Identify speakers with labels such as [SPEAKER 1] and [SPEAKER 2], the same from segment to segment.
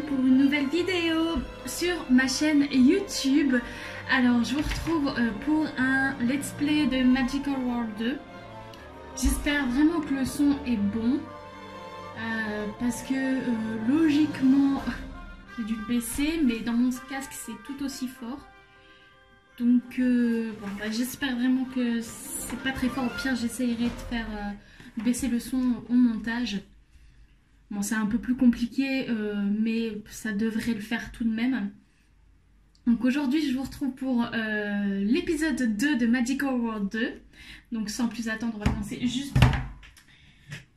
[SPEAKER 1] pour une nouvelle vidéo sur ma chaîne YouTube. Alors je vous retrouve pour un let's play de Magical World 2. J'espère vraiment que le son est bon parce que logiquement j'ai dû le baisser, mais dans mon casque c'est tout aussi fort. Donc bon, j'espère vraiment que c'est pas très fort. Au pire j'essayerai de faire baisser le son au montage. Bon, c'est un peu plus compliqué, mais ça devrait le faire tout de même. Donc aujourd'hui, je vous retrouve pour l'épisode 2 de Magical World 2. Donc sans plus attendre, on va commencer juste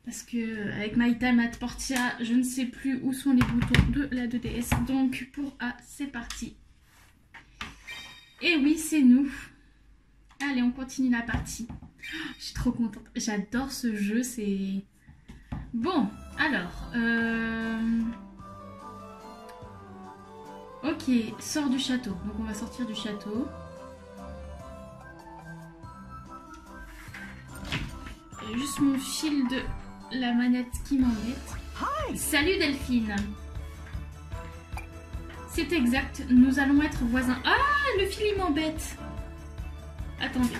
[SPEAKER 1] parce que avec My Time at Portia, je ne sais plus où sont les boutons de la 2DS. Donc c'est parti. Et oui, c'est nous. Allez, on continue la partie. Je suis trop contente. J'adore ce jeu, c'est... Bon, alors... Ok, sors du château. Donc on va sortir du château. J'ai juste mon fil de la manette qui m'embête. Salut Delphine. C'est exact, nous allons être voisins. Ah, le fil il m'embête. Attendez.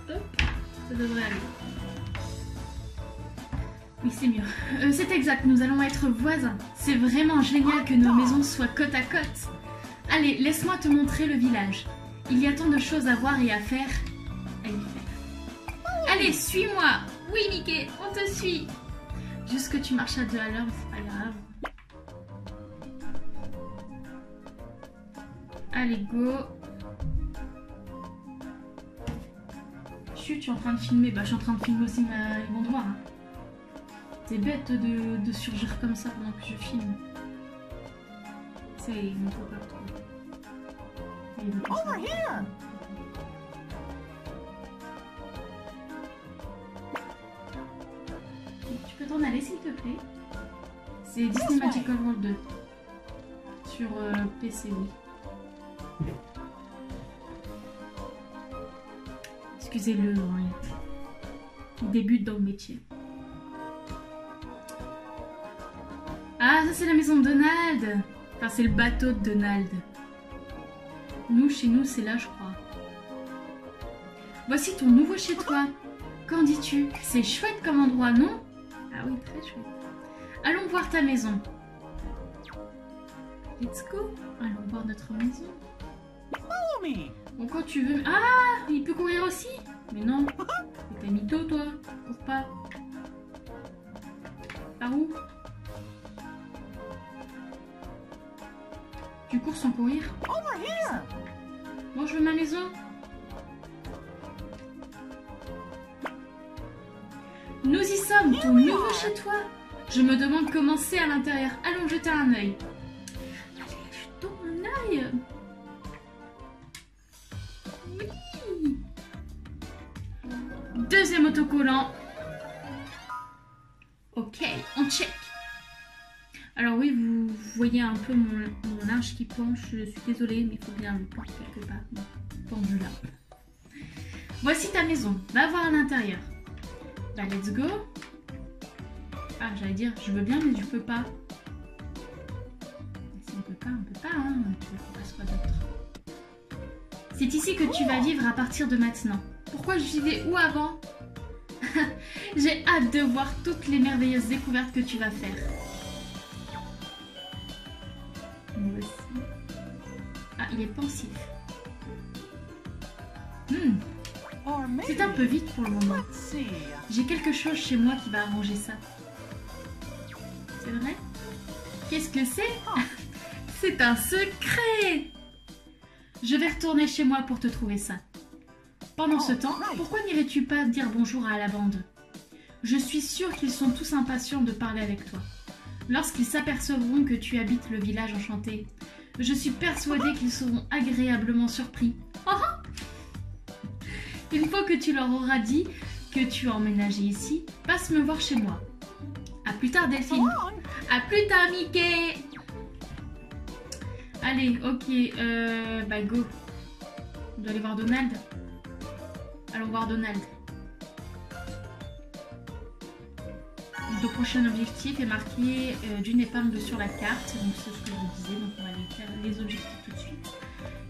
[SPEAKER 1] Hop, ça devrait aller. Oui, c'est mieux. C'est exact, nous allons être voisins. C'est vraiment génial que nos maisons soient côte à côte. Allez, laisse-moi te montrer le village. Il y a tant de choses à voir et à faire. Allez, suis-moi. Oui, Mickey, on te suit. Juste que tu marches à deux à l'heure, mais c'est pas grave. Allez, go. Chut, tu es en train de filmer. Bah, je suis en train de filmer aussi ils vont voir. Hein. C'est bête de surgir comme ça pendant que je filme. Ça y est, il ne faut pas trop. Over here. Tu peux t'en aller s'il te plaît. C'est Disney Magical World 2. Sur PC, oui. Excusez-le, hein. Il débute dans le métier. Ah, ça c'est la maison de Donald. Enfin, c'est le bateau de Donald. Nous, chez nous, c'est là, je crois. Voici ton nouveau chez toi. Qu'en dis-tu? C'est chouette comme endroit, non? Ah oui, très chouette. Allons voir ta maison. Let's go. Allons voir notre maison. Bon, quand tu veux... Ah, il peut courir aussi? Mais non. T'es mytho, toi. Cours pas. Par où? Tu cours sans courir? Moi, je veux ma maison. Nous y sommes, ton nouveau chez toi. Je me demande comment c'est à l'intérieur. Allons jeter un œil. Allez, jetons un œil. Oui. Deuxième autocollant. Ok, on check. Alors oui, vous voyez un peu mon linge qui penche. Je suis désolée, mais il faut bien le pencher quelque part. Bon, pendu là. Voici ta maison. Va voir à l'intérieur. Bah, let's go. Ah, j'allais dire, je veux bien, mais je peux pas. Si on peut pas, hein. Tu veux qu'on fasse quoi d'autre? C'est ici que tu vas vivre à partir de maintenant. Pourquoi je vivais où avant? J'ai hâte de voir toutes les merveilleuses découvertes que tu vas faire. Moi aussi. Ah, il est pensif. C'est un peu vite pour le moment. J'ai quelque chose chez moi qui va arranger ça. C'est vrai? Qu'est-ce que c'est? C'est un secret! Je vais retourner chez moi pour te trouver ça. Pendant ce temps, pourquoi n'irais-tu pas dire bonjour à la bande? Je suis sûre qu'ils sont tous impatients de parler avec toi. Lorsqu'ils s'apercevront que tu habites le village enchanté, je suis persuadée qu'ils seront agréablement surpris. Une fois que tu leur auras dit que tu as emménagé ici, passe me voir chez moi. A plus tard Delphine. A plus tard Mickey. Allez, ok, bah go. On doit aller voir Donald. Allons voir Donald. notre prochain objectif est marqué d'une épingle sur la carte. Donc c'est ce que je vous disais, donc on va aller faire les objectifs tout de suite.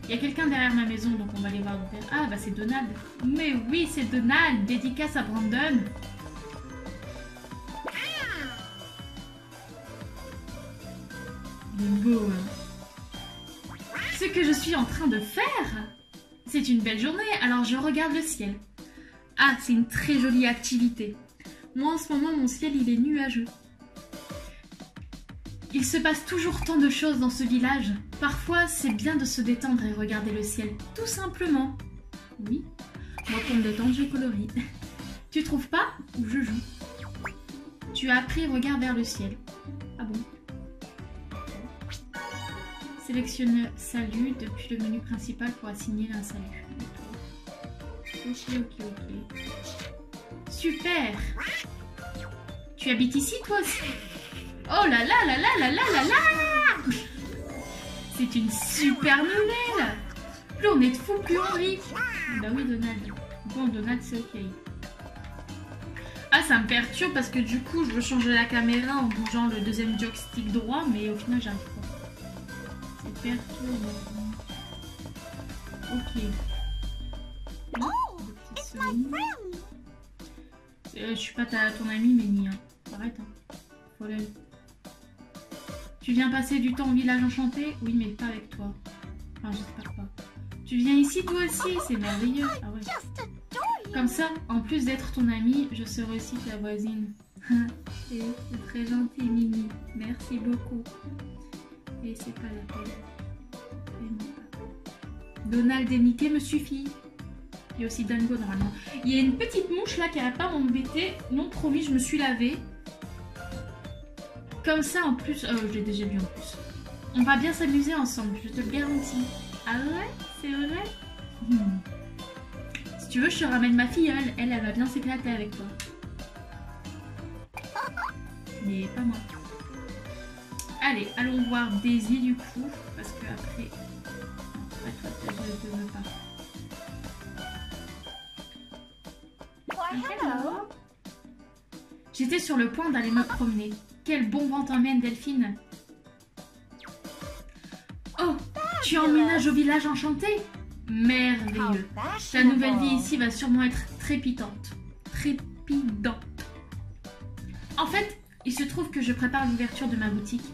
[SPEAKER 1] Il y a quelqu'un derrière ma maison, donc on va aller voir. Ah bah c'est Donald. Mais oui, c'est Donald. Dédicace à Brandon. Il est beau, hein. Ce que je suis en train de faire, c'est une belle journée, alors je regarde le ciel. Ah, c'est une très jolie activité. Moi, en ce moment, mon ciel, il est nuageux. Il se passe toujours tant de choses dans ce village. Parfois, c'est bien de se détendre et regarder le ciel, tout simplement. Oui, moi, pour me détendre, je colorie. Tu trouves pas? Ou je joue? Tu as appris regard vers le ciel. Ah bon? Sélectionne salut depuis le menu principal pour assigner un salut. Ok. Super! Tu habites ici, toi aussi? Oh là là là là là là là là! C'est une super nouvelle! Plus on est de fous, plus on rit! Bah oui, Donald. Bon, Donald, c'est ok. Ah, ça me perturbe parce que du coup, je veux changer la caméra en bougeant le deuxième joystick droit, mais au final, j'arrive pas. C'est perturbant. Ok. Je suis pas ton ami, Méni. Hein. Arrête. Hein. Faut aller. Tu viens passer du temps au village enchanté? Oui, mais pas avec toi. Enfin, j'espère pas. Tu viens ici toi aussi? C'est merveilleux. Ah ouais. Comme ça, en plus d'être ton ami, je serai aussi ta voisine. Et c'est très gentil, Mimi. Merci beaucoup. Et c'est pas la peine. Donald et Mickey me suffit. Il y a aussi Dango normalement. Il y a une petite mouche là qui n'a pas m'embêter. Non, promis, je me suis lavée. Comme ça en plus. Oh, je l'ai déjà vu en plus. On va bien s'amuser ensemble, je te le garantis. Ah ouais? C'est vrai? Si tu veux, je te ramène ma filleule. Elle va bien s'éclater avec toi. Mais pas moi. Allez, allons voir Daisy du coup. Parce que après. Ouais, toi, je ne veux pas. Hello. J'étais sur le point d'aller me promener. Quel bon vent t'emmène, Delphine. Oh, tu emménages au village enchanté? Merveilleux. Ta nouvelle vie ici va sûrement être trépidante. Trépidante. En fait, il se trouve que je prépare l'ouverture de ma boutique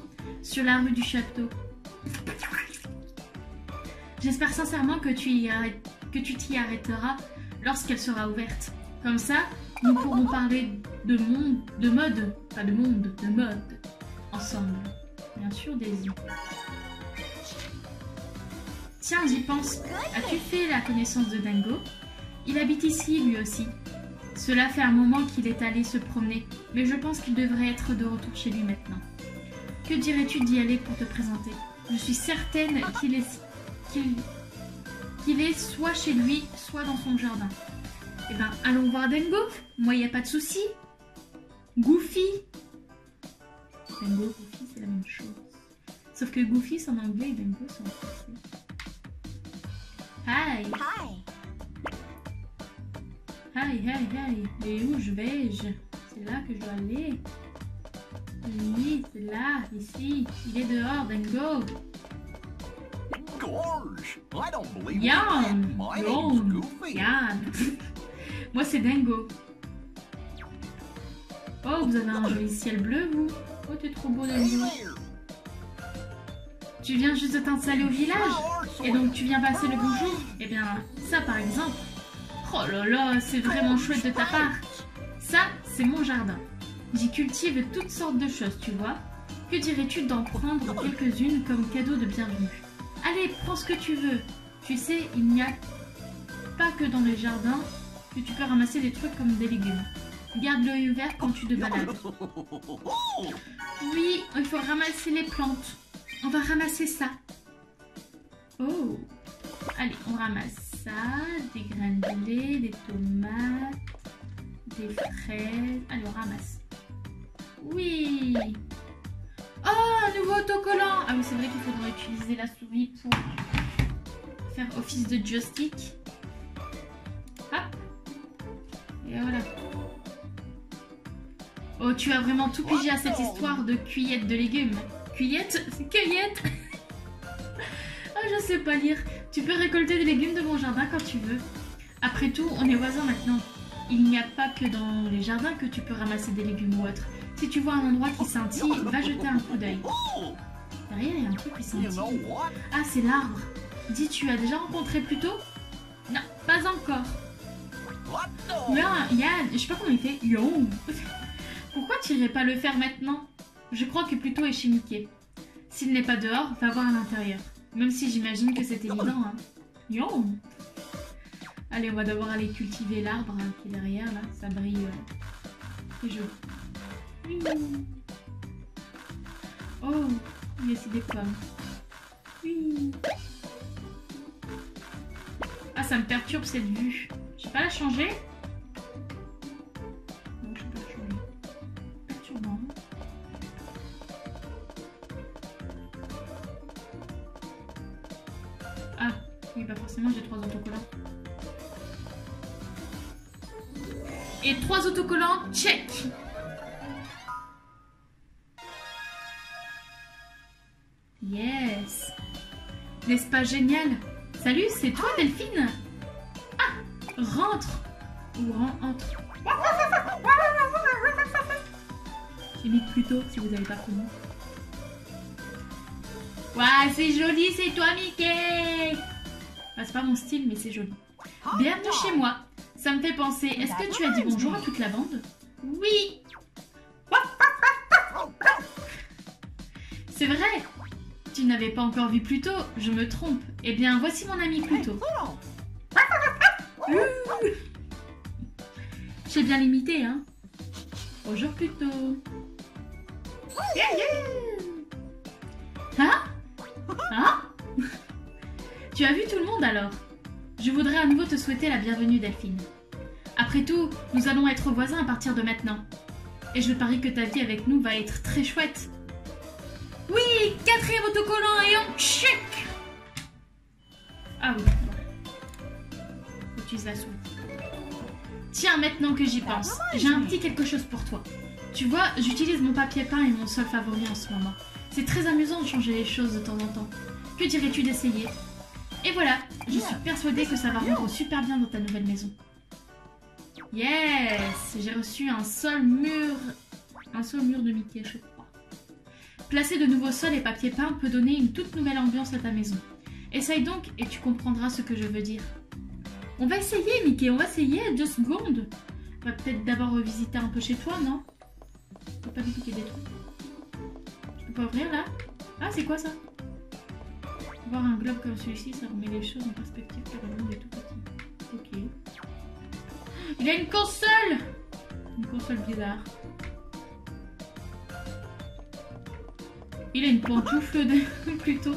[SPEAKER 1] sur la rue du château. J'espère sincèrement que tu t'y arrêteras lorsqu'elle sera ouverte. Comme ça, nous pourrons parler de mode ensemble. Bien sûr, Daisy. Tiens, j'y pense. As-tu fait la connaissance de Dango? Il habite ici, lui aussi. Cela fait un moment qu'il est allé se promener, mais je pense qu'il devrait être de retour chez lui maintenant. Que dirais-tu d'y aller pour te présenter? Je suis certaine qu'il est soit chez lui, soit dans son jardin. Eh ben, allons voir Dango. Moi, il n'y a pas de souci. Goofy. Dango, Goofy, c'est la même chose. Sauf que Goofy, c'est en anglais et Dango, c'est en français. Hi. Hi. Et où je vais-je? C'est là que je dois aller. Oui, c'est là, ici. Il est dehors, Dango. Yann. Moi, c'est Dango. Oh, vous avez un joli ciel bleu, vous. Oh, t'es trop beau, Dango. Tu viens juste de t'installer au village? Et donc, tu viens passer le bonjour? Eh bien, ça, par exemple. Oh là là, c'est vraiment chouette de ta part. Ça, c'est mon jardin. J'y cultive toutes sortes de choses, tu vois. Que dirais-tu d'en prendre quelques-unes comme cadeau de bienvenue? Allez, prends ce que tu veux. Tu sais, il n'y a pas que dans les jardins que tu peux ramasser des trucs comme des légumes. Garde l'œil ouvert quand tu te balades. Oui, il faut ramasser les plantes. On va ramasser ça. Oh. Allez, on ramasse ça. Des graines de lait, des tomates, des fraises. Allez, on ramasse. Oui. Oh, un nouveau autocollant. Ah oui, c'est vrai qu'il faudrait utiliser la souris pour faire office de joystick. Hop. Et voilà. Oh, tu as vraiment tout pigé à cette histoire de cueillette de légumes. Cueillette? Cueillette? Ah, je sais pas lire. Tu peux récolter des légumes de mon jardin quand tu veux. Après tout, on est voisins maintenant. Il n'y a pas que dans les jardins que tu peux ramasser des légumes ou autres. Si tu vois un endroit qui scintille, va jeter un coup d'œil. Derrière, il y a un truc qui scintille. Ah, c'est l'arbre. Dis, tu as déjà rencontré plus tôt? Non, pas encore. Yann, je sais pas comment il fait. Yo. Pourquoi tu irais pas le faire maintenant? Je crois que plutôt est chez Mickey. S'il n'est pas dehors, va voir à l'intérieur. Même si j'imagine que c'est évident, hein. Yo. Allez, on va devoir aller cultiver l'arbre hein, qui est derrière, là. Ça brille. C'est joli. Oh, il y a aussi des pommes. Oui. Ah, ça me perturbe cette vue. Je vais pas la changer. Non, je peux pas la changer. Perturbant. Ah, oui, bah forcément, j'ai 3 autocollants. Et 3 autocollants, check. Yes. N'est-ce pas génial? Salut, c'est toi Delphine? Ah, rentre. Ou entre. J'ai mis plus tôt si vous n'avez pas connu. Ouais, c'est joli, c'est toi Mickey. Ah, c'est pas mon style, mais c'est joli. Bienvenue chez moi. Ça me fait penser, est-ce que tu as dit bonjour à toute la bande? Oui. C'est vrai. Tu n'avais pas encore vu Pluto, je me trompe. Eh bien, voici mon ami Pluto. J'ai bien limité, hein. Bonjour Pluto. Hein? Hein? Tu as vu tout le monde alors? Je voudrais à nouveau te souhaiter la bienvenue Delphine. Après tout, nous allons être voisins à partir de maintenant. Et je parie que ta vie avec nous va être très chouette. Oui, 4e autocollant et on check. Ah oui, utilise la souris. Tiens, maintenant que j'y pense, j'ai un petit quelque chose pour toi. Tu vois, j'utilise mon papier peint et mon sol favori en ce moment. C'est très amusant de changer les choses de temps en temps. Que dirais-tu d'essayer? Et voilà, je suis persuadée que ça va rendre super bien dans ta nouvelle maison. Yes, j'ai reçu un sol mur de Mickey, je crois. Placer de nouveaux sols et papier peint peut donner une toute nouvelle ambiance à ta maison. Essaye donc et tu comprendras ce que je veux dire. On va essayer, Mickey, on va essayer, 2 secondes. On va peut-être d'abord revisiter un peu chez toi, non? Je peux pas du tout qu'il y ait des trucs. Je peux pas ouvrir là? Ah, c'est quoi ça? Voir un globe comme celui-ci, ça remet les choses en perspective car le monde est tout petit. Ok. Il a une console! Une console bizarre. Il a une pantoufle de... Plutôt,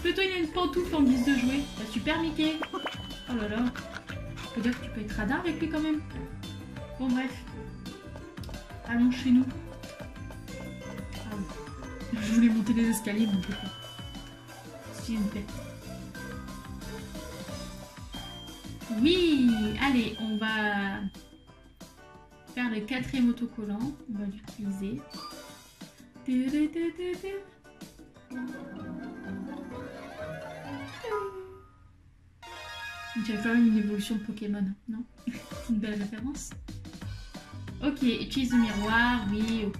[SPEAKER 1] il a une pantoufle en guise de jouet. Bah, super Mickey. Oh là là. Je peux dire que tu peux être radin avec lui quand même. Bon bref. Allons chez nous. Ah oui. Je voulais monter les escaliers, mais on peut pas. S'il vous plaît. Oui. Allez, on va faire le 4e autocollant. On va l'utiliser. Tu as quand même une évolution de Pokémon, non? C'est une belle référence. Ok, utilise le miroir. Oui, ok.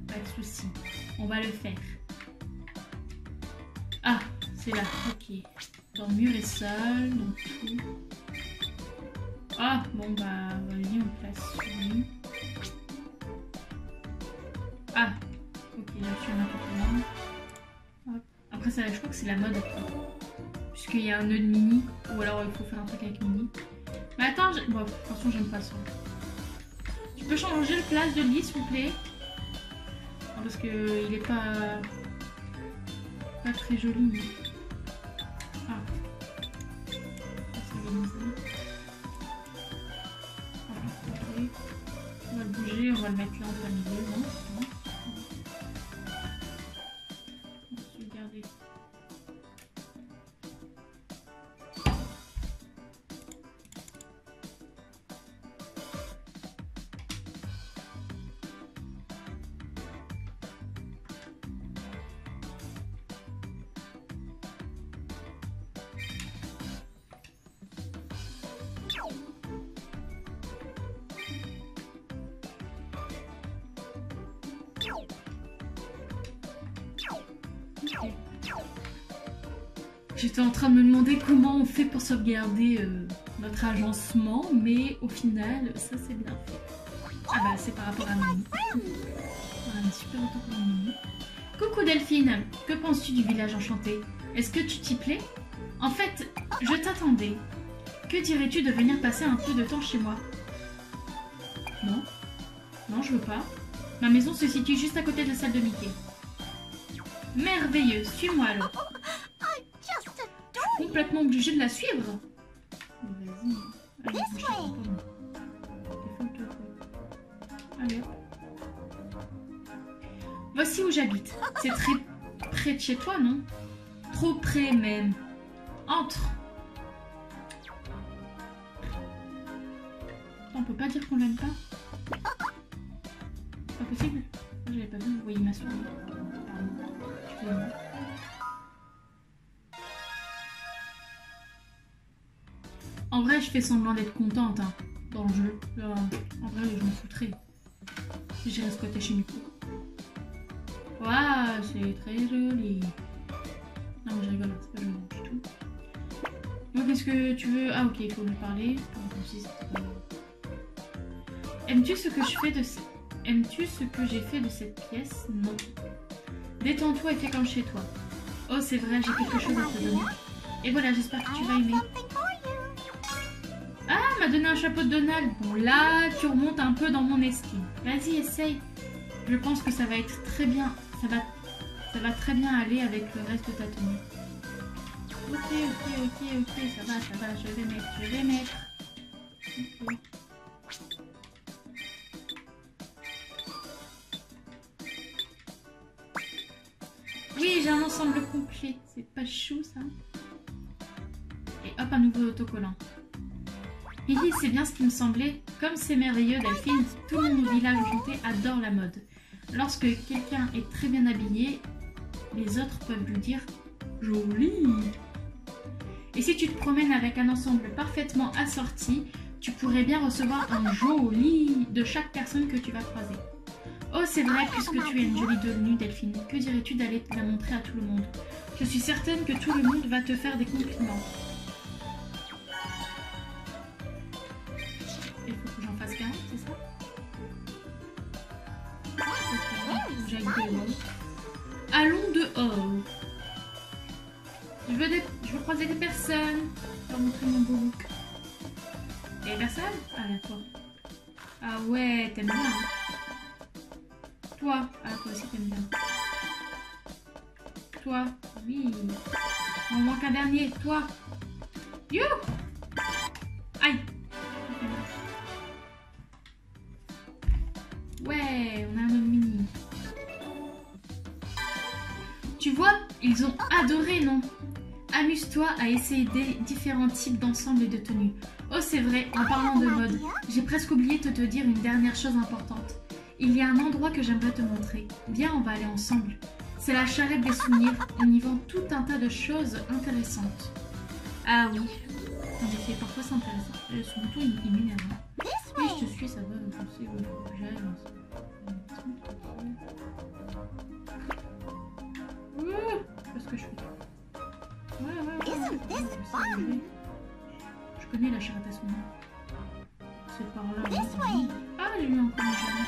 [SPEAKER 1] Pas de souci. On va le faire. Ah, c'est là. Ok. Dans mur et sol, donc tout. Ah, bon bah, vas-y, on place celui. Ah, ok, là je suis un peu. Après ça, je crois que c'est la mode après. Puisqu'il y a un nœud de mini, ou alors il faut faire un truc avec mini. Mais attends, bon, attention, j'aime pas ça. Tu peux changer le place de lit s'il vous plaît? Non, parce que il est pas très joli. Mais... Ah. Okay. On va le bouger, on va le mettre là en plein milieu, non? Regardez. Ok. J'étais en train de me demander comment on fait pour sauvegarder notre agencement, mais au final, ça c'est bien fait. Ah bah c'est par rapport à Mimi. Voilà, super autocollant Mimi. Coucou Delphine, que penses-tu du village enchanté? Est-ce que tu t'y plais? En fait, je t'attendais. Que dirais-tu de venir passer un peu de temps chez moi? Non. Non, je veux pas. Ma maison se situe juste à côté de celle de Mickey. Merveilleux, suis-moi alors. Complètement obligée de la suivre. Vas-y. Allez, je t'attends pas. Allez hop. Voici où j'habite. C'est très près de chez toi, non? Trop près même. Entre. On peut pas dire qu'on l'aime pas? Pas possible? J'avais pas vu, vous voyez ma souris. Pardon. Excusez-moi. En vrai, je fais semblant d'être contente hein, dans le jeu. Là, en vrai, je m'en foutrais. Si j'irais squatter chez Mickey. Waouh, c'est très joli. Non, mais je rigole, c'est pas joli du tout. Moi, qu'est-ce que tu veux? Ah, ok, il faut lui parler. Aimes-tu ce que je fais de... Aimes-tu ce que j'ai fait de cette pièce? Non. Détends-toi et fais comme chez toi. Oh, c'est vrai, j'ai quelque chose à te donner. Et voilà, j'espère que tu vas aimer. Ah, m'a donné un chapeau de Donald. Bon, là, tu remontes un peu dans mon estime. Vas-y, essaye. Je pense que ça va être très bien. Ça va très bien aller avec le reste de ta tenue. Ok, ça va, je vais mettre. Ok. Oui, j'ai un ensemble complet. C'est pas chou, ça. Et hop, un nouveau autocollant. Hihi, c'est bien ce qui me semblait. Comme c'est merveilleux, Delphine, tout le monde au village enchanté adore la mode. Lorsque quelqu'un est très bien habillé, les autres peuvent lui dire « joli ». Et si tu te promènes avec un ensemble parfaitement assorti, tu pourrais bien recevoir un joli de chaque personne que tu vas croiser. Oh, c'est vrai, puisque tu es une jolie tenue, Delphine, que dirais-tu d'aller te la montrer à tout le monde? Je suis certaine que tout le monde va te faire des compliments. Il faut que j'en fasse 40, c'est ça? J'aille dehors. Allons dehors. Je veux croiser des personnes. Je vais montrer mon beau look. Et personne? Ah, là, toi. Ah ouais, t'aimes bien. Hein. Toi. Ah, toi aussi t'aimes bien. Toi. Oui. On manque un dernier. Toi. You. Aïe. Ouais, on a un autre mini. Tu vois, ils ont adoré, non? Amuse-toi à essayer des différents types d'ensembles et de tenues. Oh, c'est vrai, en parlant de mode, j'ai presque oublié de te dire une dernière chose importante. Il y a un endroit que j'aimerais te montrer. Viens, on va aller ensemble. C'est la charrette des souvenirs. On y vend tout un tas de choses intéressantes. Ah oui. En effet, parfois c'est intéressant. Son moto, il m'énerve. Oui, je te suis, ça va. Je sais où il faut que j'aille. Qu'est-ce que je fais? Ouais. Je connais la charrette à souvenirs. C'est par là. Ah, j'ai eu encore un jamais.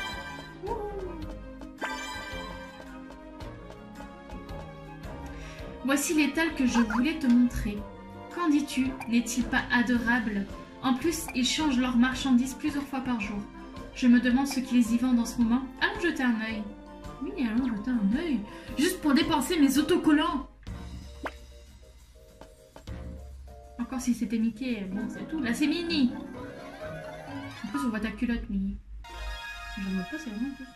[SPEAKER 1] Voici l'étal que je voulais te montrer. Qu'en dis-tu? N'est-il pas adorable? En plus, ils changent leurs marchandises plusieurs fois par jour. Je me demande ce qu'ils y vendent en ce moment. Allons jeter un œil. Oui, allons jeter un œil. Juste pour dépenser mes autocollants. Encore si c'était Mickey, bon c'est tout. Là c'est Minnie. En plus on voit ta culotte Minnie. Je ne vois pas, c'est vraiment plus.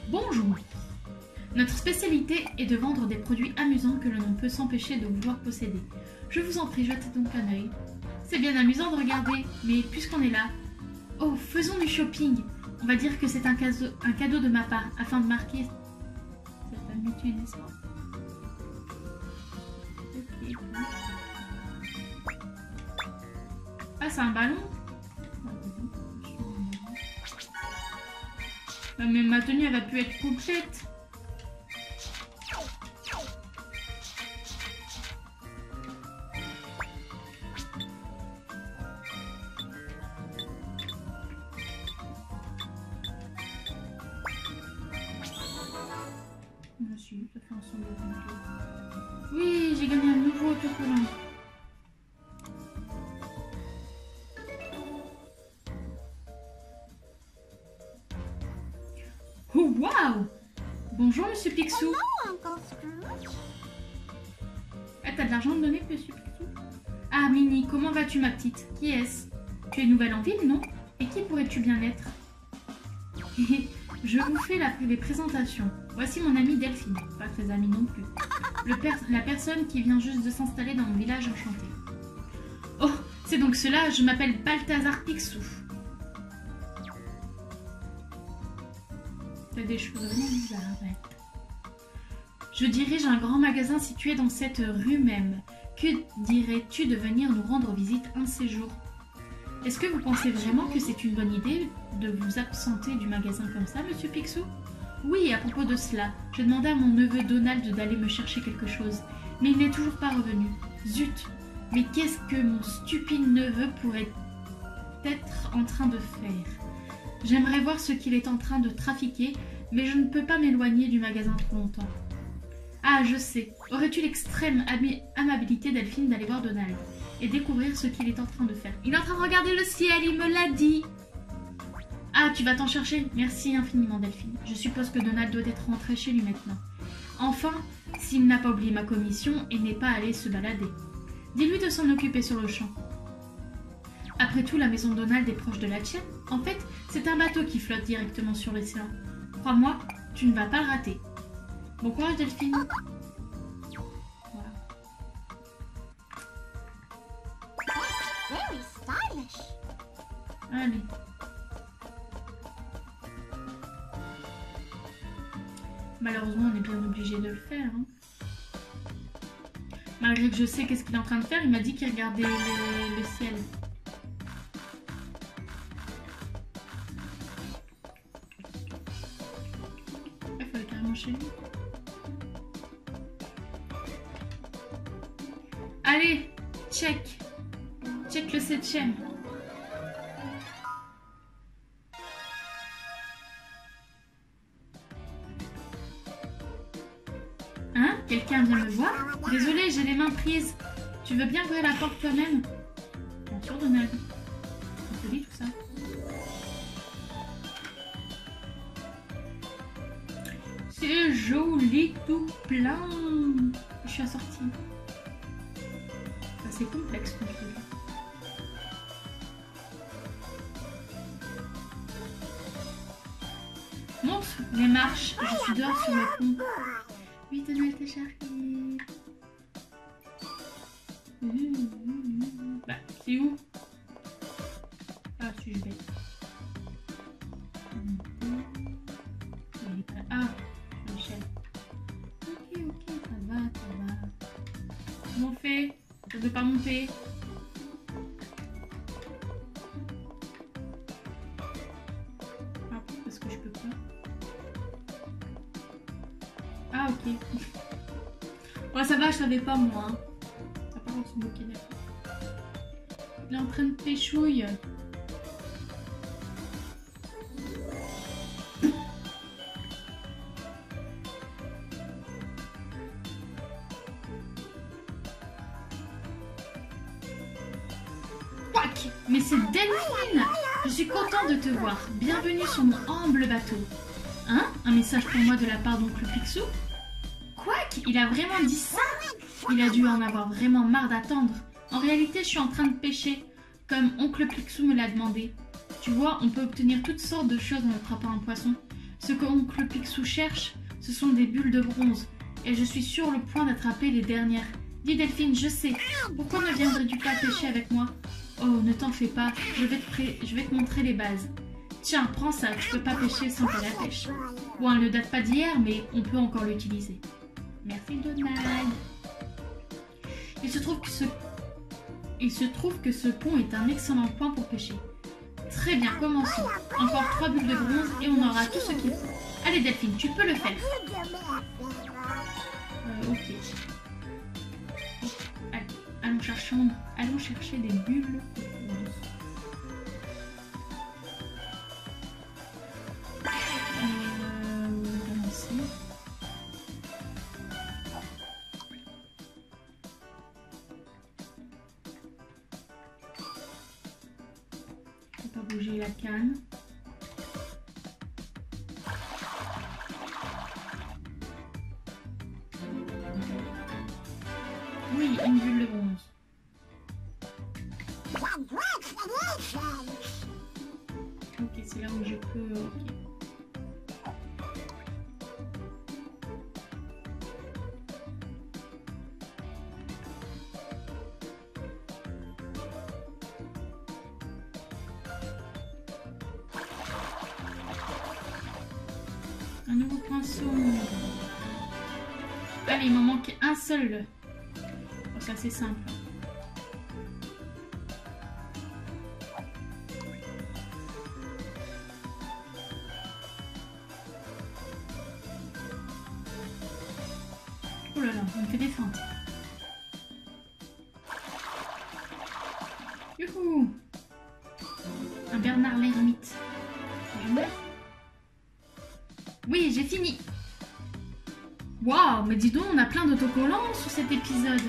[SPEAKER 1] Bonjour. Notre spécialité est de vendre des produits amusants que l'on peut s'empêcher de vouloir posséder. Je vous en prie, jetez donc un œil. C'est bien amusant de regarder, mais puisqu'on est là... Oh, faisons du shopping. On va dire que c'est un cadeau de ma part, afin de marquer cette amitié, n'est-ce pas? Ok. Ah, c'est un ballon? Mais ma tenue, elle va plus être complète. Ça fait un semblant de... Oui, j'ai gagné un nouveau autocollant. Oh, waouh! Bonjour, Monsieur Picsou. Ah, t'as de l'argent à me donner, Monsieur Picsou? Ah, Minnie, comment vas-tu, ma petite? Qui est-ce? Tu es nouvelle en ville, non? Et qui pourrais-tu bien être? Je vous fais les présentations. Voici mon amie Delphine. Pas très amie non plus. La personne qui vient juste de s'installer dans mon village enchanté. Oh, c'est donc cela, je m'appelle Balthazar Picsou. T'as des cheveux vraiment bizarres, ouais. Je dirige un grand magasin situé dans cette rue même. Que dirais-tu de venir nous rendre visite un de ces jours? Est-ce que vous pensez vraiment que c'est une bonne idée de vous absenter du magasin comme ça, Monsieur Picsou? Oui, à propos de cela, j'ai demandé à mon neveu Donald d'aller me chercher quelque chose, mais il n'est toujours pas revenu. Zut! Mais qu'est-ce que mon stupide neveu pourrait être en train de faire? J'aimerais voir ce qu'il est en train de trafiquer, mais je ne peux pas m'éloigner du magasin trop longtemps. Ah, je sais. Aurais-tu l'extrême amabilité, Delphine, d'aller voir Donald et découvrir ce qu'il est en train de faire? Il est en train de regarder le ciel, il me l'a dit. Ah, tu vas t'en chercher? Merci infiniment, Delphine. Je suppose que Donald doit être rentré chez lui maintenant. Enfin, s'il n'a pas oublié ma commission et n'est pas allé se balader. Dis-lui de s'en occuper sur le champ. Après tout, la maison de Donald est proche de la tienne. En fait, c'est un bateau qui flotte directement sur l'océan. Crois-moi, tu ne vas pas le rater. Bon courage, Delphine. Voilà. Allez. Malheureusement, on est bien obligé de le faire. Hein. Malgré que je sais qu'est-ce qu'il est en train de faire, il m'a dit qu'il regardait le ciel. Il fallait carrément chez lui. Allez, check. Check le 7e. Hein? Quelqu'un vient me voir? Désolée, j'ai les mains prises. Tu veux bien ouvrir la porte toi-même? Bien sûr, Donald. C'est joli tout ça. C'est joli tout plein. Je suis assortie. C'est complexe ton truc. Monte les marches. Je suis dehors sur le pont. Oui, Donald, t'es charrié. Bah, c'est où? Ah, suis-je bête? Ah, Michel. Ok, ça va. Comment on fait? Ça ne veut pas monter. Ah, parce que je peux pas. Ah, ok. Ouais, ça va, je savais pas moi. Hein. Ça part en se moquer d'accord. Il est en train de péchouille. Mais c'est Delphine! Je suis contente de te voir. Bienvenue sur mon humble bateau. Hein? Un message pour moi de la part d'oncle Picsou? Quack! Il a vraiment dit ça? Il a dû en avoir vraiment marre d'attendre. En réalité, je suis en train de pêcher, comme oncle Picsou me l'a demandé. Tu vois, on peut obtenir toutes sortes de choses en attrapant un poisson. Ce que oncle Picsou cherche, ce sont des bulles de bronze. Et je suis sur le point d'attraper les dernières. Dis Delphine, je sais. Pourquoi ne viendrais-tu pas pêcher avec moi? Oh, ne t'en fais pas, je vais te montrer les bases. Tiens, prends ça, tu peux pas pêcher sans faire la pêche. Bon, elle ne date pas d'hier, mais on peut encore l'utiliser. Merci Donald. Il se trouve que ce pont est un excellent point pour pêcher. Très bien, commençons. Encore 3 bulles de bronze et on aura tout ce qu'il faut. Allez Delphine, tu peux le faire. Ok. Allez, allons chercher des bulles de bronze. Ici. Faut pas bouger la canne. Oui, une bulle de bronze. Ok, c'est là où je peux... Ok. Un nouveau pinceau. Allez, il m'en manque un seul. Oh, ça c'est simple. Oh là là, on me fait des feintes. Youhou! Un Bernard l'ermite. Je meurs. Oui, j'ai fini. Waouh, mais dis donc, on a plein d'autocollants sur cet épisode.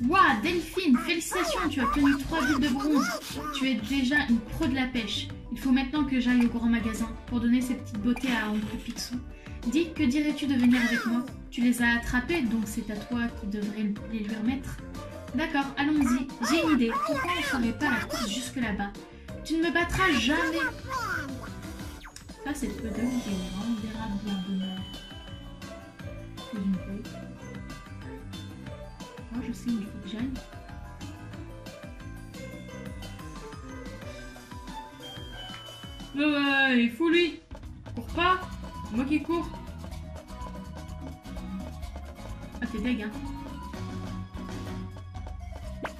[SPEAKER 1] Waouh, Delphine, félicitations, tu as obtenu 3 bulles de bronze. Tu es déjà une pro de la pêche. Il faut maintenant que j'aille au grand magasin pour donner ces petites beautés à Oncle Picsou. Dis, que dirais-tu de venir avec moi? Tu les as attrapées, donc c'est à toi qui devrais les lui remettre. D'accord, allons-y. J'ai une idée. Pourquoi on ne ferait pas la course jusque là-bas? Tu ne me battras jamais. Ça, c'est peu de vraiment dérable de bonheur. Moi, je sais où il faut que j'aille. Ouais, il faut lui. Cours pas. C'est moi qui cours. Ah, t'es deg, hein.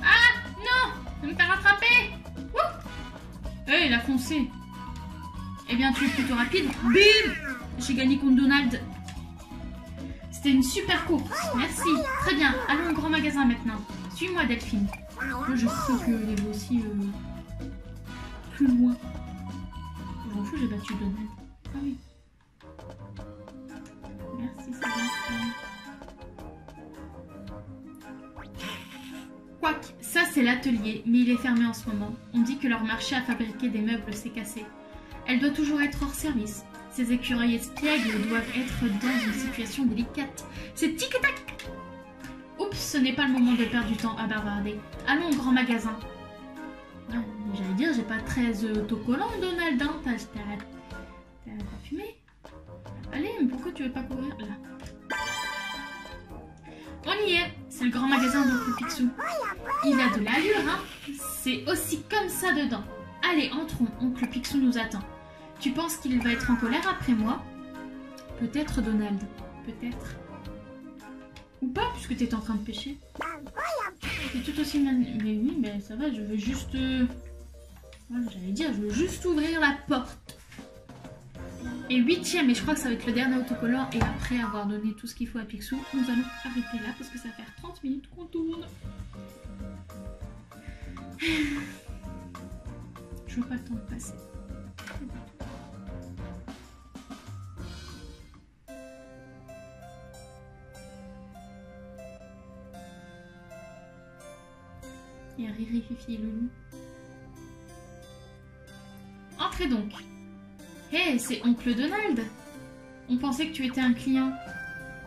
[SPEAKER 1] Ah, non. Je vais me faire rattraper. Hey, il a foncé. Eh bien, tu es plutôt rapide. Bim! J'ai gagné contre Donald. C'était une super course. Merci. Très bien. Allons au grand magasin maintenant. Suis-moi, Delphine. Moi, je sais que les veut aussi plus loin. Je m'en fous, j'ai battu Donald. Ah oui. Merci, c'est gentil. Quoique, ça c'est l'atelier, mais il est fermé en ce moment. On dit que leur marché à fabriquer des meubles s'est cassé. Elle doit toujours être hors service. Ces écureuils espiègles doivent être dans une situation délicate. C'est tic-tac. Oups, ce n'est pas le moment de perdre du temps à bavarder. Allons au grand magasin. J'allais dire, j'ai pas 13 autocollants, Donald. Hein. T'as fumé? Allez, mais pourquoi tu veux pas courir là? On y est. C'est le grand magasin d'Oncle Picsou. Il a de l'allure, hein. C'est aussi comme ça dedans. Allez, entrons. Oncle Picsou nous attend. Tu penses qu'il va être en colère après moi? Peut-être, Donald. Peut-être. Ou pas, puisque tu es en train de pêcher. C'est tout aussi... Mais oui, mais ça va, je veux juste... Voilà, j'allais dire, je veux juste ouvrir la porte. Et 8e, et je crois que ça va être le dernier autocollant. Et après avoir donné tout ce qu'il faut à Picsou, nous allons arrêter là, parce que ça va faire 30 minutes qu'on tourne. Je vois pas le temps de passer. Il y a Riri, Fifi et Loulou. Entrez donc. Hé, hey, c'est Oncle Donald. On pensait que tu étais un client.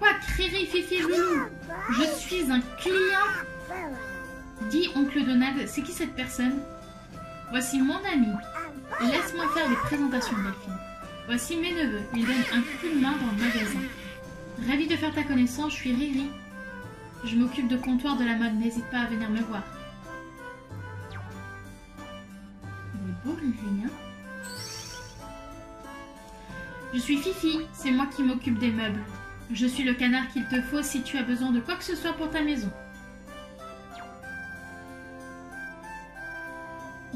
[SPEAKER 1] Quoi, Riri, Fifi et Loulou? Je suis un client. Dis, Oncle Donald, c'est qui cette personne? Voici mon ami. Laisse-moi faire les présentations, Delphine. Voici mes neveux. Ils donnent un coup de main dans le magasin. Ravi de faire ta connaissance, je suis Riri. Je m'occupe de comptoir de la mode, n'hésite pas à venir me voir. Il est beau, Riri, hein? Je suis Fifi, c'est moi qui m'occupe des meubles. Je suis le canard qu'il te faut si tu as besoin de quoi que ce soit pour ta maison.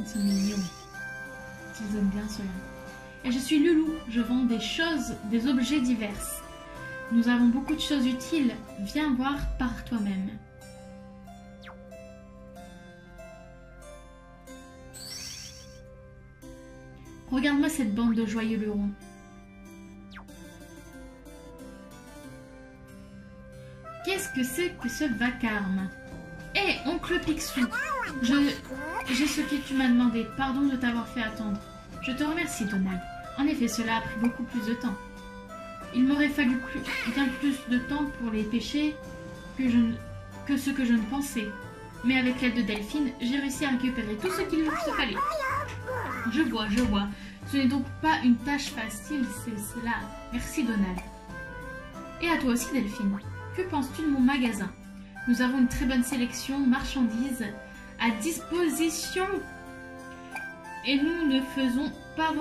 [SPEAKER 1] Ils sont mignons. Ils aiment bien cela. Et je suis Loulou, je vends des choses, des objets divers. Nous avons beaucoup de choses utiles. Viens voir par toi-même. Regarde-moi cette bande de joyeux lurons. Qu'est-ce que c'est que ce vacarme? Hé, oncle Picsou, j'ai ce que tu m'as demandé. Pardon de t'avoir fait attendre. Je te remercie, Donald. En effet, cela a pris beaucoup plus de temps. Il m'aurait fallu bien plus de temps pour les pêcher que ce que je ne pensais. Mais avec l'aide de Delphine, j'ai réussi à récupérer tout ce qu'il se fallait. Je vois, je vois. Ce n'est donc pas une tâche facile, c'est cela. Merci, Donald. Et à toi aussi, Delphine. Que penses-tu de mon magasin? Nous avons une très bonne sélection marchandises à disposition. Et nous ne faisons pas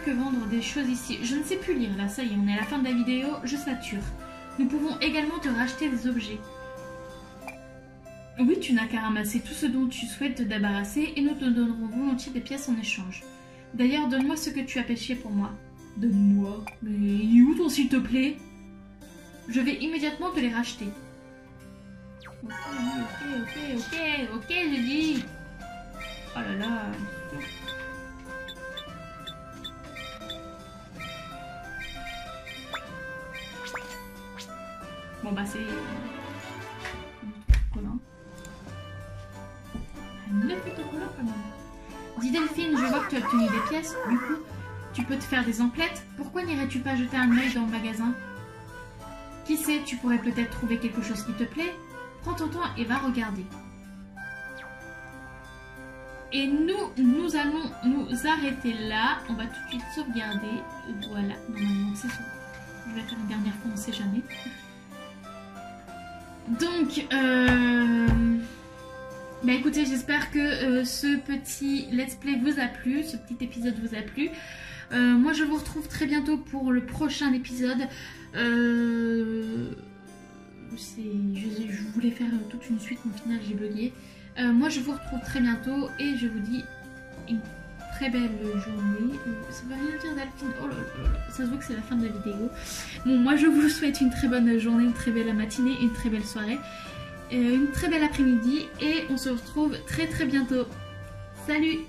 [SPEAKER 1] que vendre des choses ici. Je ne sais plus lire là, ça y est, on est à la fin de la vidéo, je sature. Nous pouvons également te racheter des objets. Oui, tu n'as qu'à ramasser tout ce dont tu souhaites te débarrasser et nous te donnerons volontiers des pièces en échange. D'ailleurs, donne-moi ce que tu as pêché pour moi. Donne-moi. Mais il est où ton s'il te plaît? Je vais immédiatement te les racheter. Ok, j'ai dit. Oh là là. Bon bah c'est... collant. Un neuf autocollant quand même. Dis Delphine, je vois que tu as obtenu des pièces. Du coup, tu peux te faire des emplettes. Pourquoi n'irais-tu pas jeter un œil dans le magasin? Qui sait, tu pourrais peut-être trouver quelque chose qui te plaît. Prends ton temps et va regarder. Et nous allons nous arrêter là. On va tout de suite sauvegarder. Voilà, normalement c'est ça. Je vais faire une dernière fois, on ne sait jamais. Donc, bah écoutez, j'espère que ce petit let's play vous a plu, ce petit épisode vous a plu. Moi je vous retrouve très bientôt pour le prochain épisode. Je voulais faire toute une suite, mais au final j'ai bugué. Moi je vous retrouve très bientôt et je vous dis une très belle journée. Ça veut rien dire Delphine. Oh là là, ça se voit que c'est la fin de la vidéo. Bon, moi je vous souhaite une très bonne journée, une très belle matinée, une très belle soirée, une très belle après-midi et on se retrouve très bientôt. Salut!